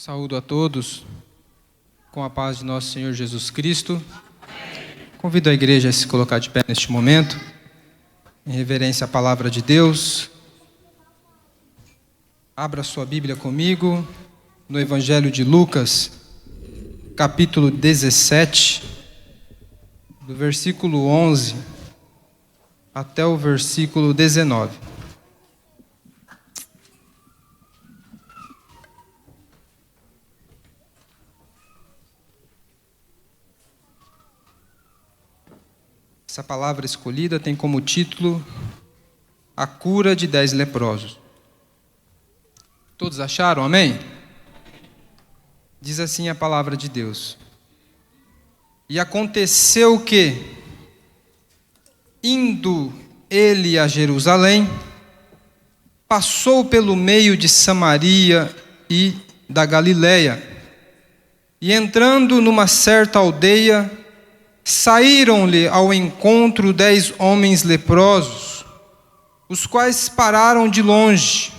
Saúdo a todos com a paz de nosso Senhor Jesus Cristo. Convido a igreja a se colocar de pé neste momento, em reverência à palavra de Deus. Abra sua Bíblia comigo no Evangelho de Lucas, capítulo 17, do versículo 11 até o versículo 19. Essa palavra escolhida tem como título A Cura de 10 Leprosos. Todos acharam? Amém? Diz assim a palavra de Deus. E aconteceu que, indo ele a Jerusalém, passou pelo meio de Samaria e da Galileia, e entrando numa certa aldeia, saíram-lhe ao encontro 10 homens leprosos, os quais pararam de longe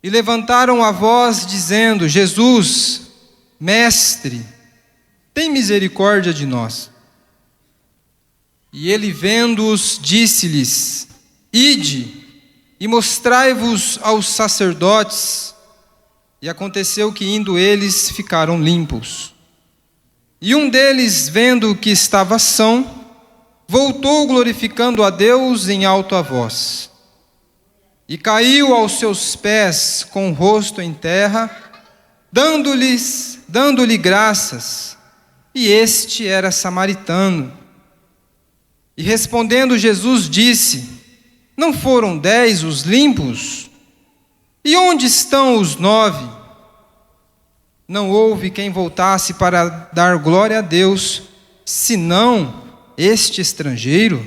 e levantaram a voz, dizendo: Jesus, mestre, tem misericórdia de nós. E ele, vendo-os, disse-lhes: Ide e mostrai-vos aos sacerdotes. E aconteceu que, indo eles, ficaram limpos. E um deles, vendo que estava são, voltou glorificando a Deus em alta voz. E caiu aos seus pés com o rosto em terra, dando-lhe graças. E este era samaritano. E respondendo Jesus disse: Não foram 10 os limpos? E onde estão os 9? Não houve quem voltasse para dar glória a Deus, senão este estrangeiro.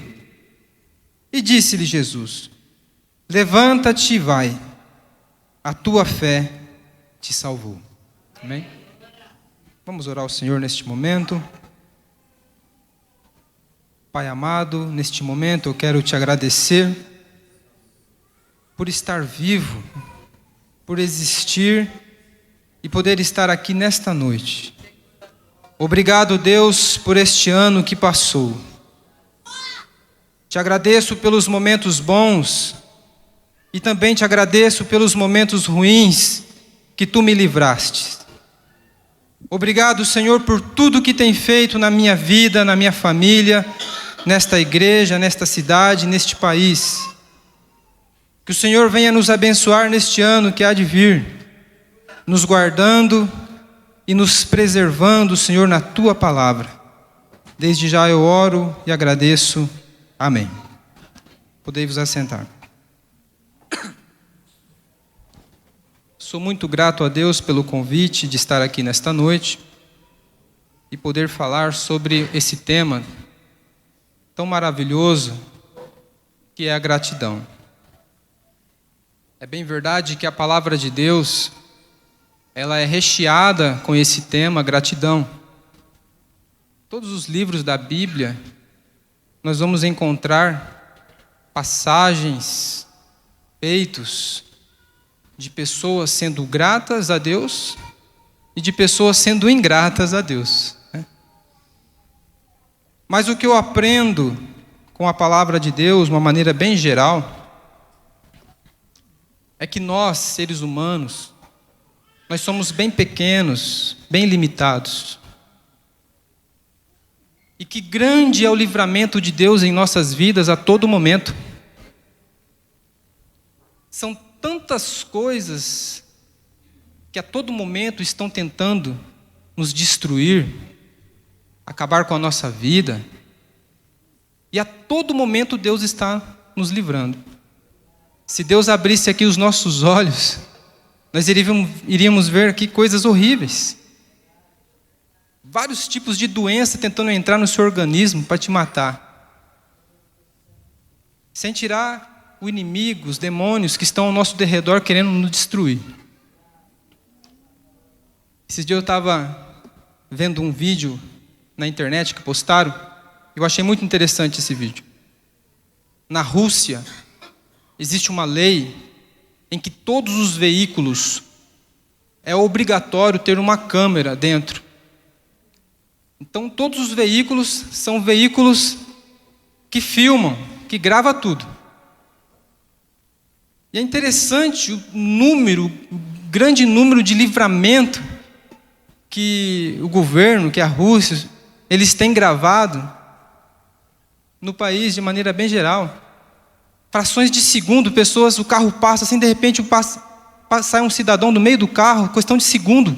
E disse-lhe Jesus: Levanta-te e vai, a tua fé te salvou. Amém? Vamos orar ao Senhor neste momento. Pai amado, neste momento eu quero te agradecer por estar vivo, por existir e poder estar aqui nesta noite. Obrigado, Deus, por este ano que passou. Te agradeço pelos momentos bons e também te agradeço pelos momentos ruins que tu me livraste. Obrigado, Senhor, por tudo que tem feito na minha vida, na minha família, nesta igreja, nesta cidade, neste país. Que o Senhor venha nos abençoar neste ano que há de vir, nos guardando e nos preservando, Senhor, na Tua palavra. Desde já eu oro e agradeço. Amém. Podei-vos assentar. Sou muito grato a Deus pelo convite de estar aqui nesta noite e poder falar sobre esse tema tão maravilhoso que é a gratidão. É bem verdade que a palavra de Deus, ela é recheada com esse tema, gratidão. Todos os livros da Bíblia, nós vamos encontrar passagens, feitos de pessoas sendo gratas a Deus e de pessoas sendo ingratas a Deus. Mas o que eu aprendo com a palavra de Deus, de uma maneira bem geral, é que nós, seres humanos, nós somos bem pequenos, bem limitados. E que grande é o livramento de Deus em nossas vidas a todo momento. São tantas coisas que a todo momento estão tentando nos destruir, acabar com a nossa vida. E a todo momento Deus está nos livrando. Se Deus abrisse aqui os nossos olhos, nós iríamos ver aqui coisas horríveis. Vários tipos de doença tentando entrar no seu organismo para te matar. Sem tirar o inimigo, os demônios que estão ao nosso derredor querendo nos destruir. Esses dias eu estava vendo um vídeo na internet que postaram. Eu achei muito interessante esse vídeo. Na Rússia, existe uma lei em que todos os veículos é obrigatório ter uma câmera dentro. Então todos os veículos são veículos que filmam, que gravam tudo. E é interessante o grande número de livramento que o governo, que a Rússia, eles têm gravado no país de maneira bem geral. Frações de segundo, o carro passa assim, de repente sai um cidadão do meio do carro, questão de segundo.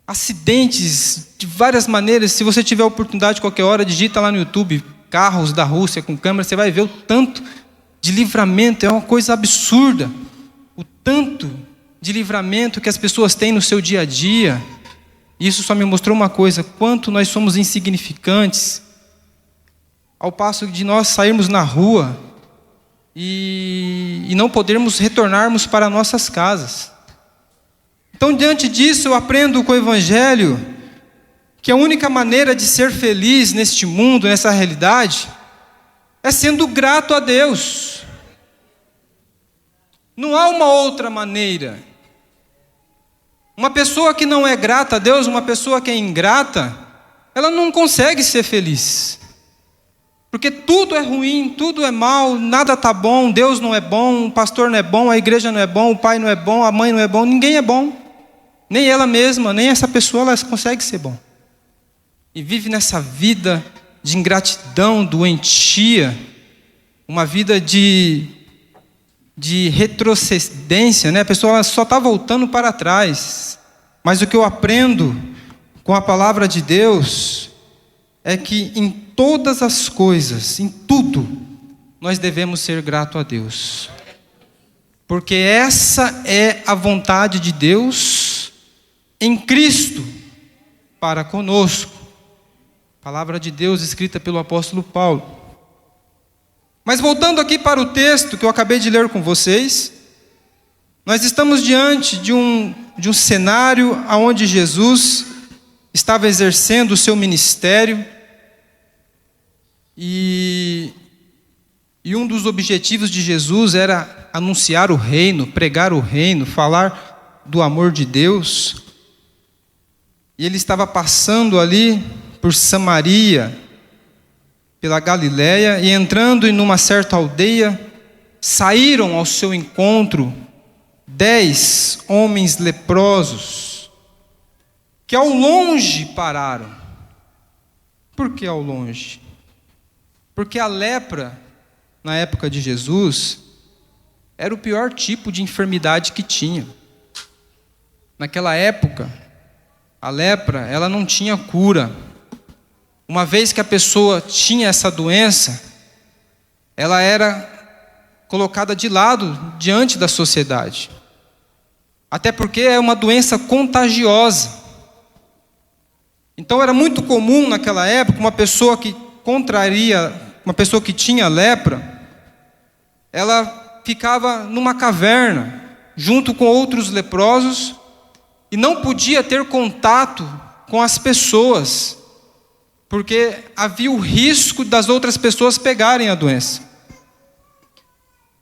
Acidentes de várias maneiras. Se você tiver a oportunidade, qualquer hora, digita lá no YouTube, carros da Rússia com câmera, você vai ver o tanto de livramento, é uma coisa absurda. O tanto de livramento que as pessoas têm no seu dia a dia. Isso só me mostrou uma coisa, quanto nós somos insignificantes, ao passo de nós sairmos na rua e não podermos retornarmos para nossas casas. Então, diante disso, eu aprendo com o Evangelho que a única maneira de ser feliz neste mundo, nessa realidade, é sendo grato a Deus. Não há uma outra maneira. Uma pessoa que não é grata a Deus, uma pessoa que é ingrata, ela não consegue ser feliz. Porque tudo é ruim, tudo é mal, nada está bom, Deus não é bom, o pastor não é bom, a igreja não é bom, o pai não é bom, a mãe não é bom, ninguém é bom. Nem ela mesma, nem essa pessoa, ela consegue ser bom. E vive nessa vida de ingratidão, doentia, uma vida de retrocedência, né? A pessoa ela só está voltando para trás. Mas o que eu aprendo com a palavra de Deus é que em todas as coisas, em tudo, nós devemos ser gratos a Deus. Porque essa é a vontade de Deus em Cristo para conosco. Palavra de Deus escrita pelo apóstolo Paulo. Mas voltando aqui para o texto que eu acabei de ler com vocês, nós estamos diante de um cenário onde Jesus estava exercendo o seu ministério e um dos objetivos de Jesus era anunciar o reino, pregar o reino, falar do amor de Deus. E ele estava passando ali por Samaria, pela Galileia, e entrando em uma certa aldeia, saíram ao seu encontro 10 homens leprosos, que ao longe pararam. Por que ao longe? Porque a lepra, na época de Jesus, era o pior tipo de enfermidade que tinha. Naquela época, a lepra, ela não tinha cura. Uma vez que a pessoa tinha essa doença, ela era colocada de lado diante da sociedade. Até porque é uma doença contagiosa. Então era muito comum naquela época uma pessoa que tinha lepra, ela ficava numa caverna junto com outros leprosos e não podia ter contato com as pessoas, porque havia o risco das outras pessoas pegarem a doença.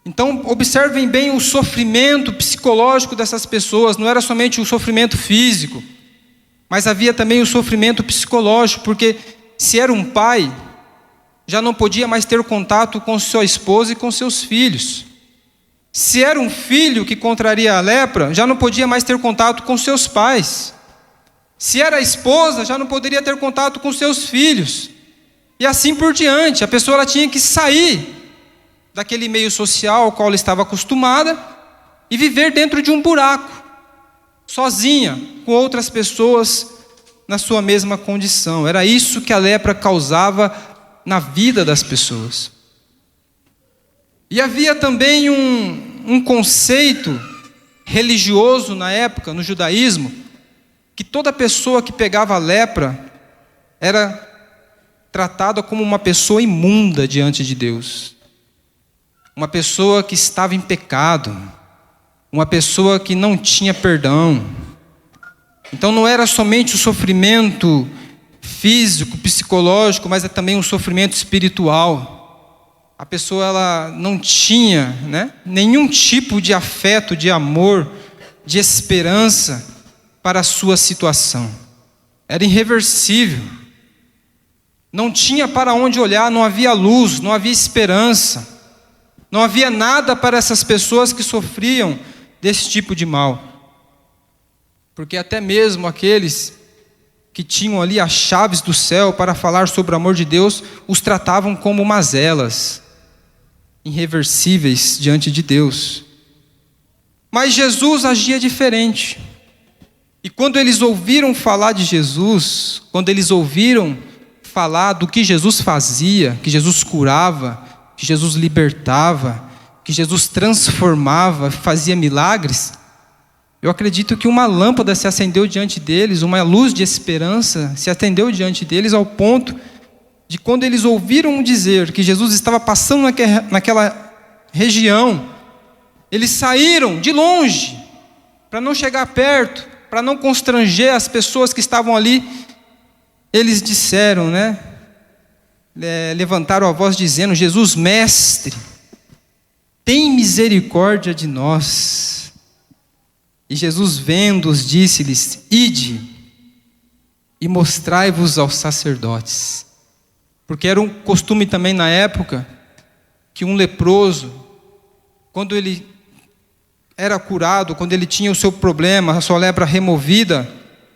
Então, observem bem o sofrimento psicológico dessas pessoas. Não era somente o sofrimento físico, mas havia também o sofrimento psicológico, porque se era um pai, já não podia mais ter contato com sua esposa e com seus filhos. Se era um filho que contraria a lepra, já não podia mais ter contato com seus pais. Se era a esposa, já não poderia ter contato com seus filhos. E assim por diante. A pessoa ela tinha que sair daquele meio social ao qual ela estava acostumada e viver dentro de um buraco, sozinha, com outras pessoas na sua mesma condição. Era isso que a lepra causava na vida das pessoas. E havia também um conceito religioso na época, no judaísmo, que toda pessoa que pegava a lepra era tratada como uma pessoa imunda diante de Deus. Uma pessoa que estava em pecado, uma pessoa que não tinha perdão. Então não era somente o sofrimento físico, psicológico, mas é também um sofrimento espiritual. A pessoa ela não tinha, nenhum tipo de afeto, de amor, de esperança. para a sua situação. Era irreversível. Não tinha para onde olhar, não havia luz, não havia esperança. Não havia nada para essas pessoas que sofriam desse tipo de mal. Porque até mesmo aqueles que tinham ali as chaves do céu para falar sobre o amor de Deus, os tratavam como mazelas, irreversíveis diante de Deus. Mas Jesus agia diferente. E quando eles ouviram falar de Jesus, quando eles ouviram falar do que Jesus fazia, que Jesus curava, que Jesus libertava, que Jesus transformava, fazia milagres, eu acredito que uma lâmpada se acendeu diante deles, uma luz de esperança se acendeu diante deles, ao ponto de, quando eles ouviram dizer que Jesus estava passando naquela região, eles saíram de longe, para não chegar perto, para não constranger as pessoas que estavam ali. Eles disseram, levantaram a voz dizendo: Jesus, mestre, tem misericórdia de nós. E Jesus, vendo-os, disse-lhes: ide e mostrai-vos aos sacerdotes. Porque era um costume também na época, que um leproso, quando ele era curado, quando ele tinha o seu problema, a sua lepra removida,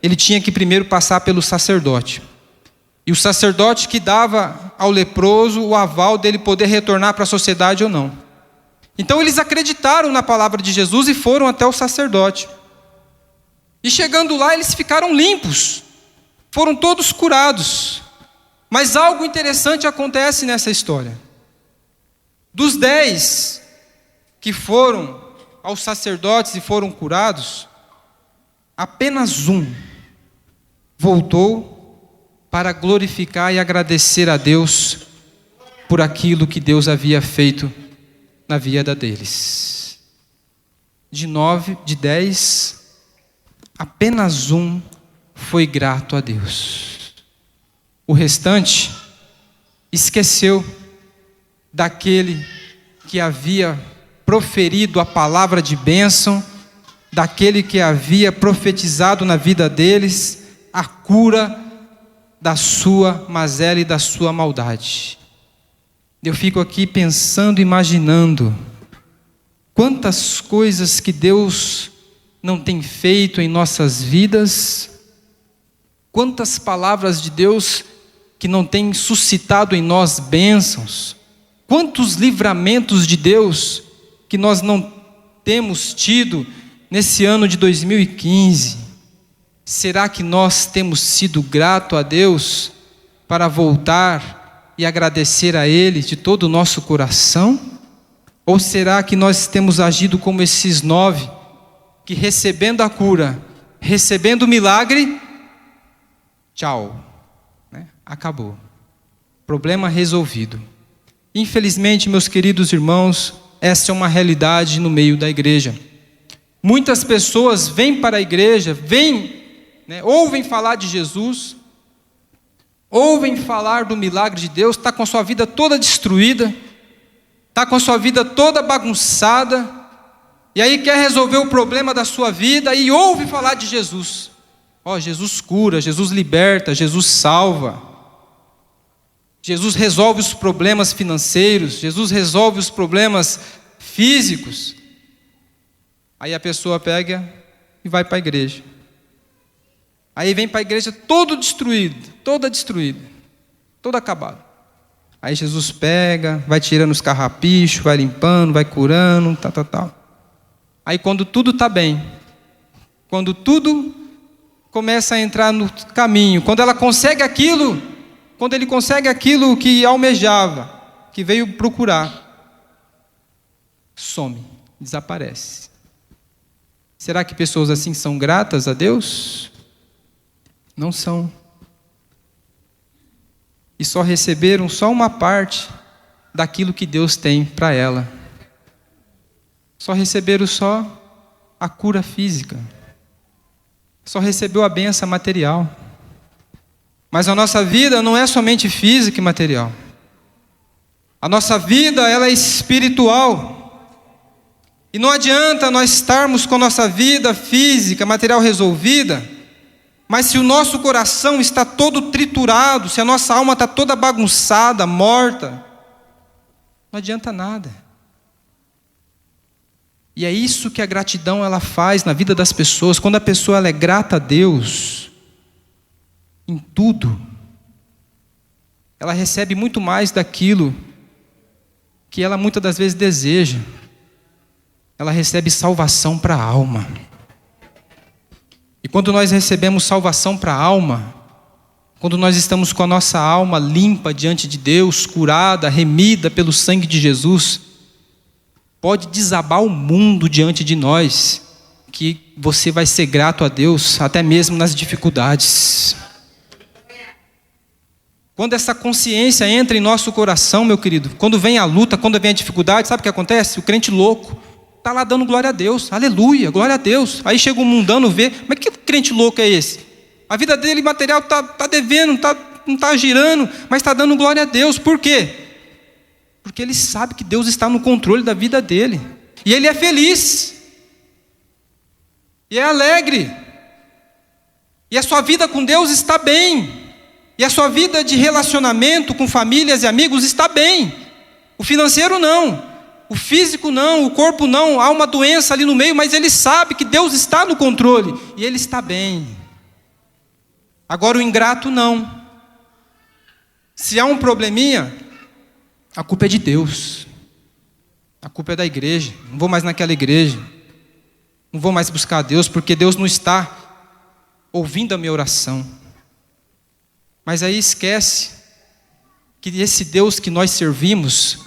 ele tinha que primeiro passar pelo sacerdote. E o sacerdote que dava ao leproso o aval dele poder retornar para a sociedade ou não. Então eles acreditaram na palavra de Jesus e foram até o sacerdote. E chegando lá, eles ficaram limpos. Foram todos curados. Mas algo interessante acontece nessa história. Dos 10 que foram aos sacerdotes e foram curados, apenas um voltou para glorificar e agradecer a Deus por aquilo que Deus havia feito na vida deles. De 10, apenas um foi grato a Deus. O restante esqueceu daquele que havia proferido a palavra de bênção, daquele que havia profetizado na vida deles a cura da sua mazela e da sua maldade. Eu fico aqui pensando, imaginando quantas coisas que Deus não tem feito em nossas vidas, quantas palavras de Deus que não tem suscitado em nós bênçãos, quantos livramentos de Deus que nós não temos tido nesse ano de 2015. Será que nós temos sido gratos a Deus para voltar e agradecer a Ele de todo o nosso coração? Ou será que nós temos agido como esses 9, que recebendo a cura, recebendo o milagre, tchau, acabou, problema resolvido? Infelizmente, meus queridos irmãos, essa é uma realidade no meio da igreja. Muitas pessoas vêm para a igreja, ouvem falar de Jesus, ouvem falar do milagre de Deus, está com a sua vida toda destruída, está com a sua vida toda bagunçada, e aí quer resolver o problema da sua vida e ouve falar de Jesus. Jesus cura, Jesus liberta, Jesus salva, Jesus resolve os problemas financeiros, Jesus resolve os problemas físicos. Aí a pessoa pega e vai para a igreja. Aí vem para a igreja todo destruído, toda destruída, todo acabado. Aí Jesus pega, vai tirando os carrapichos, vai limpando, vai curando, tal. Aí quando tudo está bem, quando tudo começa a entrar no caminho, quando ele consegue aquilo que almejava, que veio procurar, some, desaparece. Será que pessoas assim são gratas a Deus? Não são. E só receberam uma parte daquilo que Deus tem para ela. Só receberam a cura física. Só recebeu a bênção material. Mas a nossa vida não é somente física e material. A nossa vida, ela é espiritual. E não adianta nós estarmos com a nossa vida física, material resolvida, mas se o nosso coração está todo triturado, se a nossa alma está toda bagunçada, morta, não adianta nada. E é isso que a gratidão ela faz na vida das pessoas. Quando a pessoa ela é grata a Deus, em tudo, ela recebe muito mais daquilo que ela muitas das vezes deseja. Ela recebe salvação para a alma. E quando nós recebemos salvação para a alma, quando nós estamos com a nossa alma limpa diante de Deus, curada, remida pelo sangue de Jesus, pode desabar o mundo diante de nós, que você vai ser grato a Deus, até mesmo nas dificuldades. Quando essa consciência entra em nosso coração, meu querido, quando vem a luta, quando vem a dificuldade, sabe o que acontece? O crente louco está lá dando glória a Deus, aleluia, glória a Deus. Aí chega um mundano ver, mas que crente louco é esse? A vida dele material está devendo, não está girando, mas está dando glória a Deus. Por quê? Porque ele sabe que Deus está no controle da vida dele. E ele é feliz. E é alegre. E a sua vida com Deus está bem. E a sua vida de relacionamento com famílias e amigos está bem. O financeiro não. O físico não, o corpo não, há uma doença ali no meio, mas ele sabe que Deus está no controle e ele está bem. Agora o ingrato não. Se há um probleminha, a culpa é de Deus. A culpa é da igreja. Não vou mais naquela igreja. Não vou mais buscar a Deus, porque Deus não está ouvindo a minha oração. Mas aí esquece que esse Deus que nós servimos,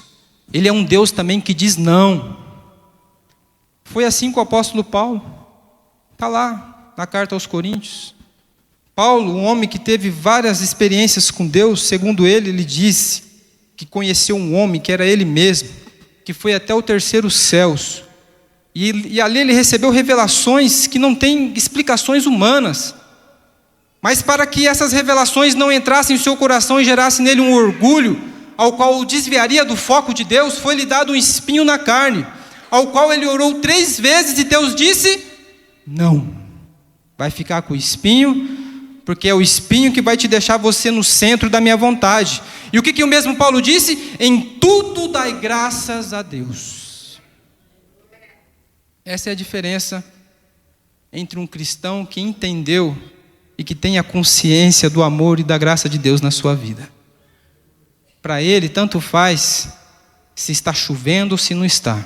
Ele é um Deus também que diz não. Foi assim com o apóstolo Paulo. Está lá, na carta aos Coríntios. Paulo, um homem que teve várias experiências com Deus, segundo ele disse que conheceu um homem que era ele mesmo, que foi até o terceiro céus. E ali ele recebeu revelações que não têm explicações humanas. Mas para que essas revelações não entrassem em seu coração e gerassem nele um orgulho, ao qual o desviaria do foco de Deus, foi-lhe dado um espinho na carne, ao qual ele orou 3 vezes e Deus disse, não, vai ficar com o espinho, porque é o espinho que vai te deixar você no centro da minha vontade. E o que o mesmo Paulo disse? Em tudo dai graças a Deus. Essa é a diferença entre um cristão que entendeu e que tem a consciência do amor e da graça de Deus na sua vida. Para ele, tanto faz se está chovendo ou se não está.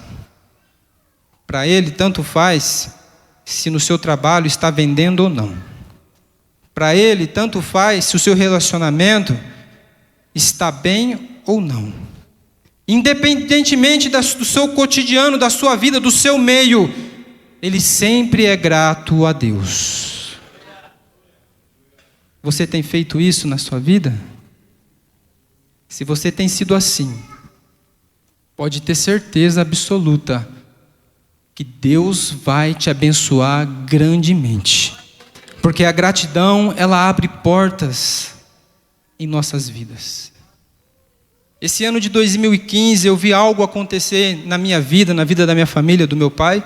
Para ele, tanto faz se no seu trabalho está vendendo ou não. Para ele, tanto faz se o seu relacionamento está bem ou não. Independentemente do seu cotidiano, da sua vida, do seu meio, ele sempre é grato a Deus. Você tem feito isso na sua vida? Se você tem sido assim, pode ter certeza absoluta que Deus vai te abençoar grandemente. Porque a gratidão, ela abre portas em nossas vidas. Esse ano de 2015, eu vi algo acontecer na minha vida, na vida da minha família, do meu pai,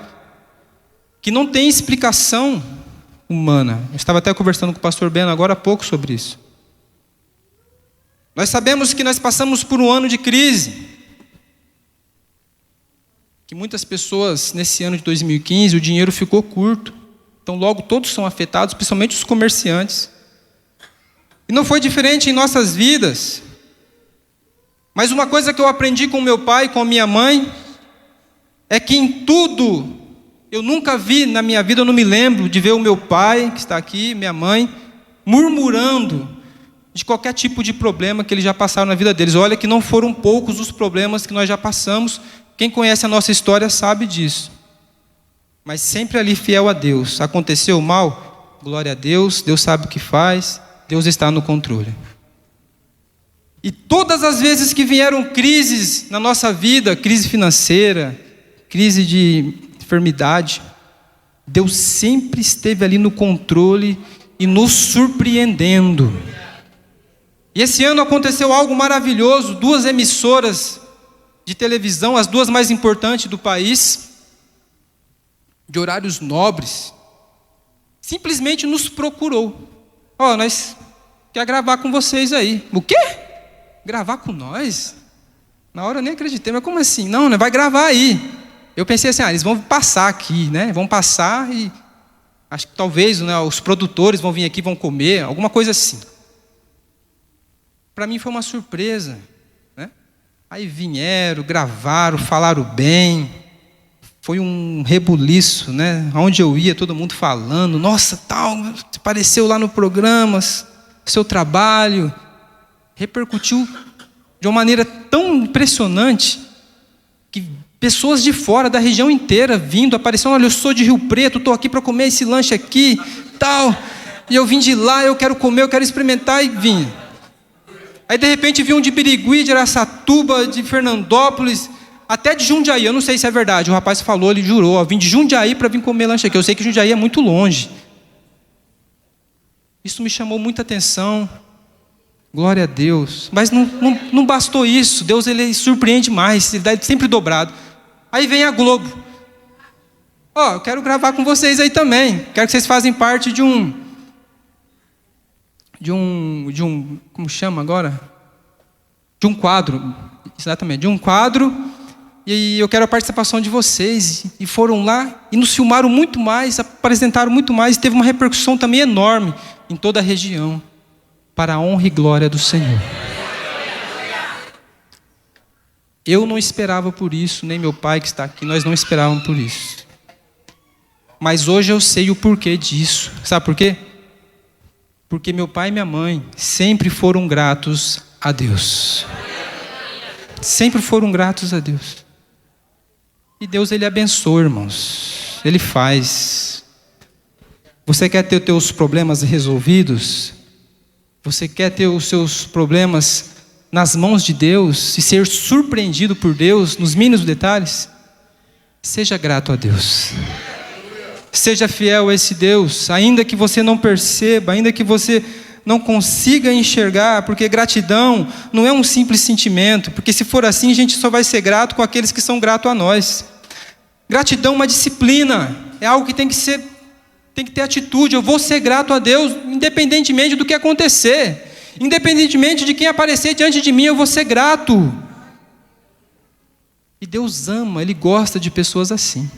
que não tem explicação humana. Eu estava até conversando com o pastor Beno agora há pouco sobre isso. Nós sabemos que nós passamos por um ano de crise. Que muitas pessoas, nesse ano de 2015, o dinheiro ficou curto. Então logo todos são afetados, principalmente os comerciantes. E não foi diferente em nossas vidas. Mas uma coisa que eu aprendi com meu pai, com a minha mãe, é que em tudo, eu nunca vi na minha vida, eu não me lembro de ver o meu pai, que está aqui, minha mãe, murmurando de qualquer tipo de problema que eles já passaram na vida deles. Olha que não foram poucos os problemas que nós já passamos. Quem conhece a nossa história sabe disso. Mas sempre ali fiel a Deus. Aconteceu mal? Glória a Deus, Deus sabe o que faz, Deus está no controle. E todas as vezes que vieram crises na nossa vida, crise financeira, crise de enfermidade, Deus sempre esteve ali no controle e nos surpreendendo. E esse ano aconteceu algo maravilhoso, 2 emissoras de televisão, as 2 mais importantes do país, de horários nobres, simplesmente nos procurou. Nós quer gravar com vocês aí. O quê? Gravar com nós? Na hora eu nem acreditei, mas como assim? Não, vai gravar aí. Eu pensei assim, eles vão passar aqui, né? Vão passar e acho que talvez, né, os produtores vão vir aqui, vão comer, alguma coisa assim. Para mim foi uma surpresa, né? Aí vieram, gravaram, falaram bem. Foi um rebuliço, né? Onde eu ia, todo mundo falando, nossa, tal, apareceu lá no programa, seu trabalho. Repercutiu de uma maneira tão impressionante que pessoas de fora, da região inteira, vindo, aparecendo, olha, eu sou de Rio Preto, estou aqui para comer esse lanche aqui, tal, e eu vim de lá, eu quero comer, eu quero experimentar, e vim. Aí de repente vi um de Birigui, de Araçatuba, de Fernandópolis, até de Jundiaí, eu não sei se é verdade, o rapaz falou, ele jurou, vim de Jundiaí para vir comer lanche aqui, eu sei que Jundiaí é muito longe. Isso me chamou muita atenção, glória a Deus, mas não bastou isso, Deus ele surpreende mais, ele dá sempre dobrado. Aí vem a Globo, eu quero gravar com vocês aí também, quero que vocês façam parte de um, como chama agora? De um quadro, exatamente, de um quadro, e eu quero a participação de vocês. E foram lá e nos filmaram muito mais, apresentaram muito mais, e teve uma repercussão também enorme em toda a região, para a honra e glória do Senhor. Eu não esperava por isso, nem meu pai que está aqui, nós não esperávamos por isso. Mas hoje eu sei o porquê disso. Sabe por quê? Porque meu pai e minha mãe sempre foram gratos a Deus. Sempre foram gratos a Deus. E Deus, ele abençoa, irmãos. Ele faz. Você quer ter os teus problemas resolvidos? Você quer ter os seus problemas nas mãos de Deus e ser surpreendido por Deus nos mínimos detalhes? Seja grato a Deus. Seja fiel a esse Deus, ainda que você não perceba, ainda que você não consiga enxergar, porque gratidão não é um simples sentimento, porque se for assim, a gente só vai ser grato com aqueles que são gratos a nós. Gratidão é uma disciplina, é algo que tem que ter atitude. Eu vou ser grato a Deus, independentemente do que acontecer, independentemente de quem aparecer diante de mim, eu vou ser grato. E Deus ama, Ele gosta de pessoas assim.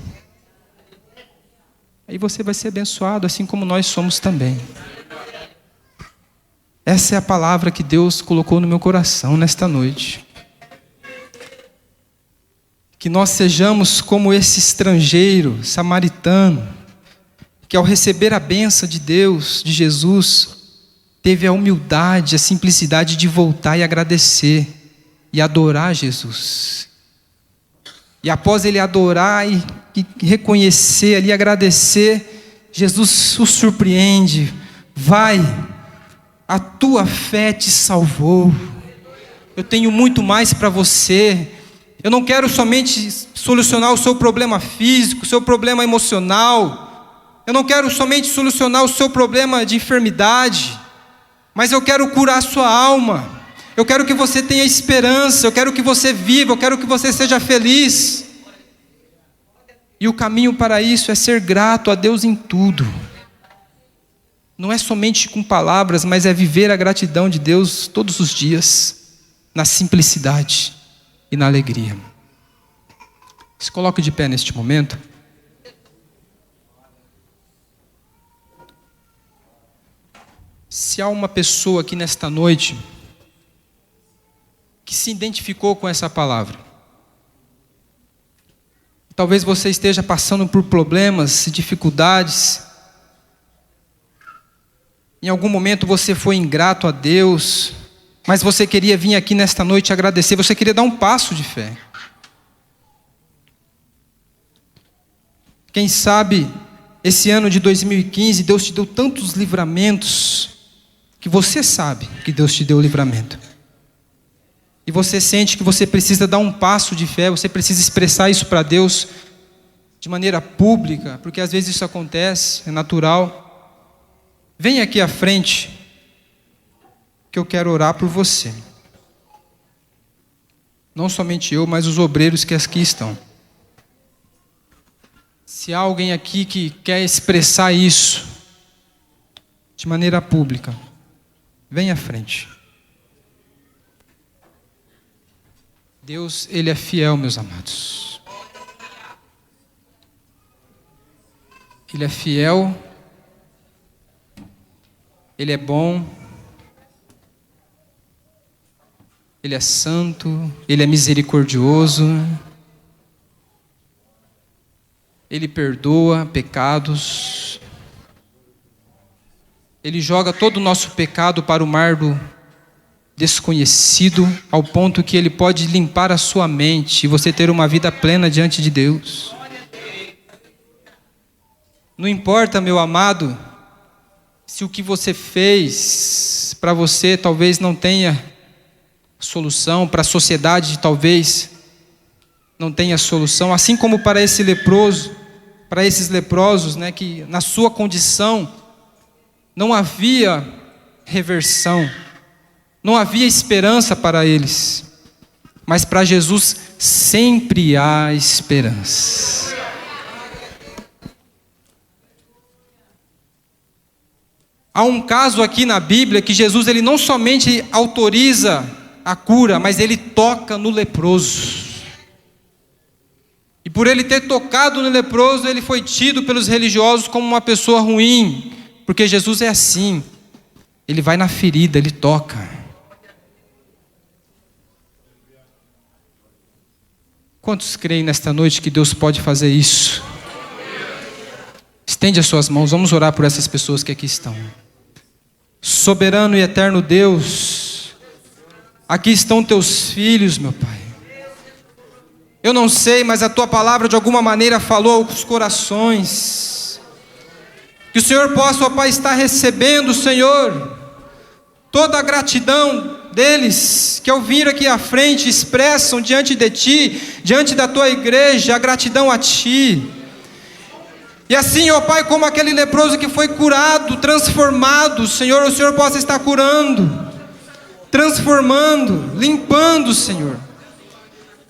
Aí você vai ser abençoado, assim como nós somos também. Essa é a palavra que Deus colocou no meu coração nesta noite. Que nós sejamos como esse estrangeiro, samaritano, que ao receber a bênção de Deus, de Jesus, teve a humildade, a simplicidade de voltar e agradecer, e adorar Jesus. E após ele adorar e reconhecer ali, agradecer, Jesus o surpreende. Vai, a tua fé te salvou. Eu tenho muito mais para você. Eu não quero somente solucionar o seu problema físico, o seu problema emocional. Eu não quero somente solucionar o seu problema de enfermidade, mas eu quero curar a sua alma. Eu quero que você tenha esperança, eu quero que você viva, eu quero que você seja feliz. E o caminho para isso é ser grato a Deus em tudo. Não é somente com palavras, mas é viver a gratidão de Deus todos os dias, na simplicidade e na alegria. Se coloque de pé neste momento. Se há uma pessoa aqui nesta noite que se identificou com essa palavra, talvez você esteja passando por problemas e dificuldades, em algum momento você foi ingrato a Deus, mas você queria vir aqui nesta noite agradecer, você queria dar um passo de fé. Quem sabe, esse ano de 2015, Deus te deu tantos livramentos, que você sabe que Deus te deu livramento. E você sente que você precisa dar um passo de fé, você precisa expressar isso para Deus de maneira pública, porque às vezes isso acontece, é natural. Vem aqui à frente, que eu quero orar por você. Não somente eu, mas os obreiros que aqui estão. Se há alguém aqui que quer expressar isso de maneira pública, vem à frente. Deus, Ele é fiel, meus amados. Ele é fiel, Ele é bom, Ele é santo, Ele é misericordioso, Ele perdoa pecados, Ele joga todo o nosso pecado para o mar do desconhecido, ao ponto que Ele pode limpar a sua mente e você ter uma vida plena diante de Deus. Não importa, meu amado, se o que você fez para você talvez não tenha solução, para a sociedade talvez não tenha solução, assim como para esse leproso, para esses leprosos, né, que na sua condição não havia reversão, não havia esperança para eles, mas para Jesus sempre há esperança. Há um caso aqui na Bíblia que Jesus ele não somente autoriza a cura, mas ele toca no leproso. E por ele ter tocado no leproso, ele foi tido pelos religiosos como uma pessoa ruim, porque Jesus é assim, ele vai na ferida, ele toca. Quantos creem nesta noite que Deus pode fazer isso? Estende as suas mãos, vamos orar por essas pessoas que aqui estão. Soberano e eterno Deus, aqui estão teus filhos, meu Pai. Eu não sei, mas a tua palavra de alguma maneira falou aos corações. Que o Senhor possa, ó Pai, estar recebendo, Senhor, toda a gratidão deles, que ao vir aqui à frente expressam diante de Ti, diante da Tua igreja, a gratidão a Ti. E assim, ó Pai, como aquele leproso que foi curado, transformado, Senhor, o Senhor possa estar curando, transformando, limpando, Senhor,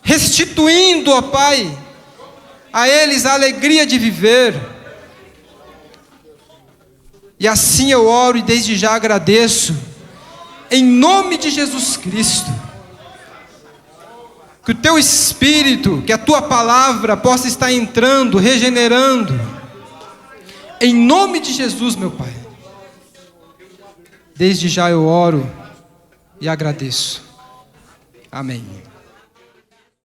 restituindo, ó Pai, a eles a alegria de viver. E assim eu oro e desde já agradeço, em nome de Jesus Cristo, que o Teu Espírito, que a Tua palavra possa estar entrando, regenerando, em nome de Jesus, meu Pai. Desde já eu oro e agradeço. Amém.